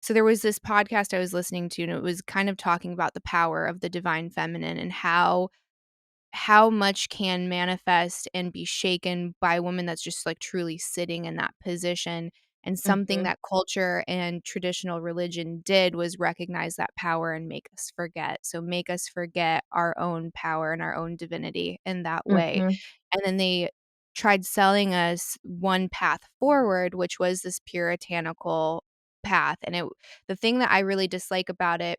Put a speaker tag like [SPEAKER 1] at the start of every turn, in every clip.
[SPEAKER 1] So there was this podcast I was listening to, and it was kind of talking about the power of the divine feminine and how much can manifest and be shaken by a woman that's just like truly sitting in that position. And something
[SPEAKER 2] Mhm.
[SPEAKER 1] that culture and traditional religion did was recognize that power and make us forget. So make us forget our own power and our own divinity in that way.
[SPEAKER 2] Mhm.
[SPEAKER 1] And then they tried selling us one path forward, which was this puritanical path. And the thing that I really dislike about it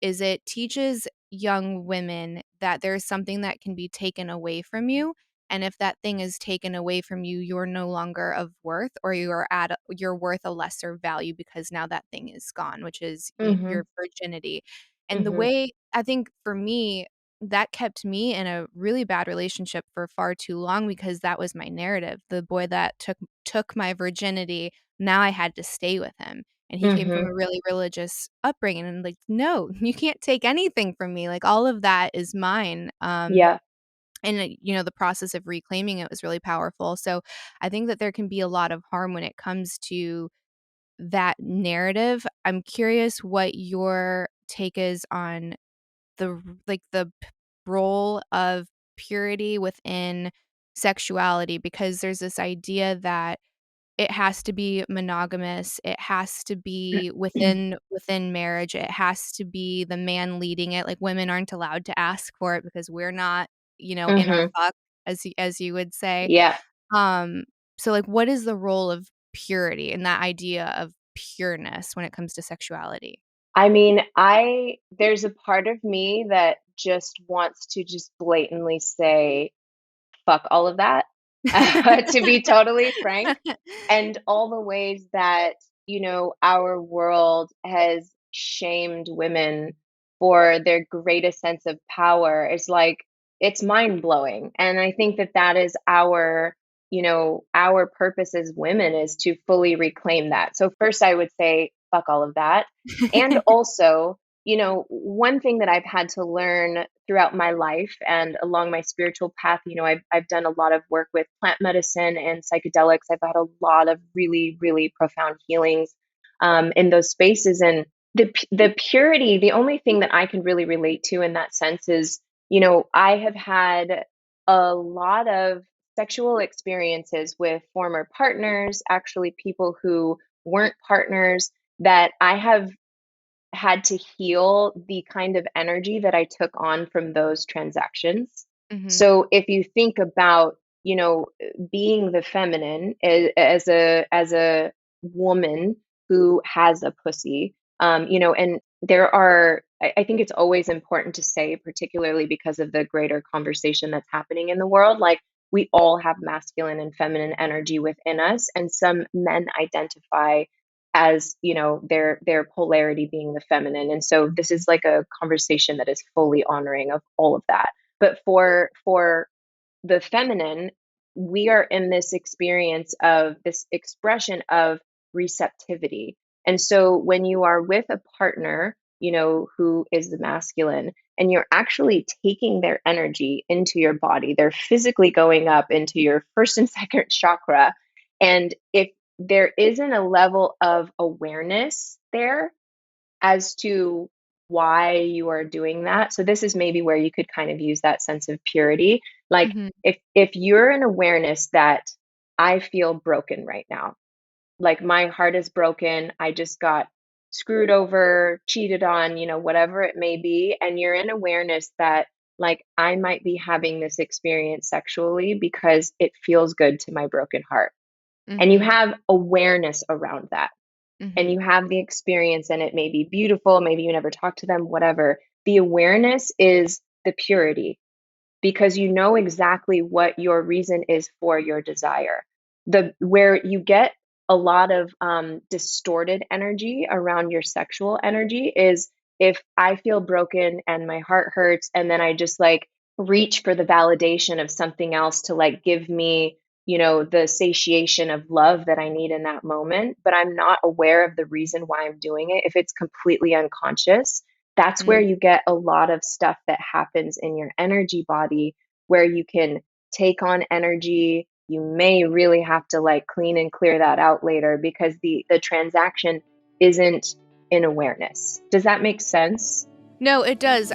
[SPEAKER 1] is it teaches young women that there's something that can be taken away from you, and if that thing is taken away from you, you're no longer of worth, or you're worth a lesser value because now that thing is gone, which is
[SPEAKER 2] Mhm.
[SPEAKER 1] your virginity. And the
[SPEAKER 2] Mhm.
[SPEAKER 1] way I think for me, that kept me in a really bad relationship for far too long because that was my narrative. The boy that took my virginity, now I had to stay with him, and he came from
[SPEAKER 2] Mhm.
[SPEAKER 1] a really religious upbringing, and like, no, you can't take anything from me, like all of that is mine.
[SPEAKER 2] Yeah.
[SPEAKER 1] And the process of reclaiming it was really powerful. So I think that there can be a lot of harm when it comes to that narrative. I'm curious what your take is on the role of purity within sexuality, because there's this idea that it has to be monogamous, it has to be within marriage, it has to be the man leading it, like, women aren't allowed to ask for it because we're not, in our
[SPEAKER 2] Mhm.
[SPEAKER 1] fuck, as you would say.
[SPEAKER 2] Yeah.
[SPEAKER 1] Um, so, like, what is the role of purity and that idea of pureness when it comes to sexuality?
[SPEAKER 2] I mean, I there's a part of me that just wants to just blatantly say, "Fuck all of that," to be totally frank, and all the ways that, our world has shamed women for their greatest sense of power is like, it's mind-blowing, and I think that that is our purpose as women is to fully reclaim that. So first I would say, "Fuck all of that," and also, one thing that I've had to learn throughout my life and along my spiritual path, I've done a lot of work with plant medicine and psychedelics. I've had a lot of really, really profound healings in those spaces. And the purity, the only thing that I can really relate to in that sense is, I have had a lot of sexual experiences with former partners, actually people who weren't partners, that I have had to heal the kind of energy that I took on from those transactions.
[SPEAKER 1] Mhm.
[SPEAKER 2] So if you think about, being the feminine as a woman who has a pussy, and there are, I think it's always important to say, particularly because of the greater conversation that's happening in the world, like we all have masculine and feminine energy within us, and some men identify as their polarity being the feminine, and so this is like a conversation that is fully honoring of all of that. But for the feminine, we are in this experience of this expression of receptivity. And so when you are with a partner, who is the masculine, and you're actually taking their energy into your body, they're physically going up into your first and second chakra. And if there isn't a level of awareness there as to why you are doing that. So this is maybe where you could kind of use that sense of purity. Like
[SPEAKER 1] Mhm.
[SPEAKER 2] if you're in awareness that I feel broken right now, like my heart is broken, I just got screwed over, cheated on, whatever it may be, and you're in awareness that like I might be having this experience sexually because it feels good to my broken heart. And you
[SPEAKER 1] Mhm.
[SPEAKER 2] have awareness around that, and
[SPEAKER 1] Mhm.
[SPEAKER 2] you have the experience, and it may be beautiful, maybe you never talk to them, whatever. The awareness is the purity, because you know exactly what your reason is for your desire. The where you get a lot of distorted energy around your sexual energy is if I feel broken and my heart hurts, and then I just like reach for the validation of something else to like give me, the satiation of love that I need in that moment, but I'm not aware of the reason why I'm doing it. If it's completely unconscious, that's where
[SPEAKER 1] Mm.
[SPEAKER 2] you get a lot of stuff that happens in your energy body, where you can take on energy. You may really have to like clean and clear that out later, because the transaction isn't in awareness. Does that make sense?
[SPEAKER 1] No, it does.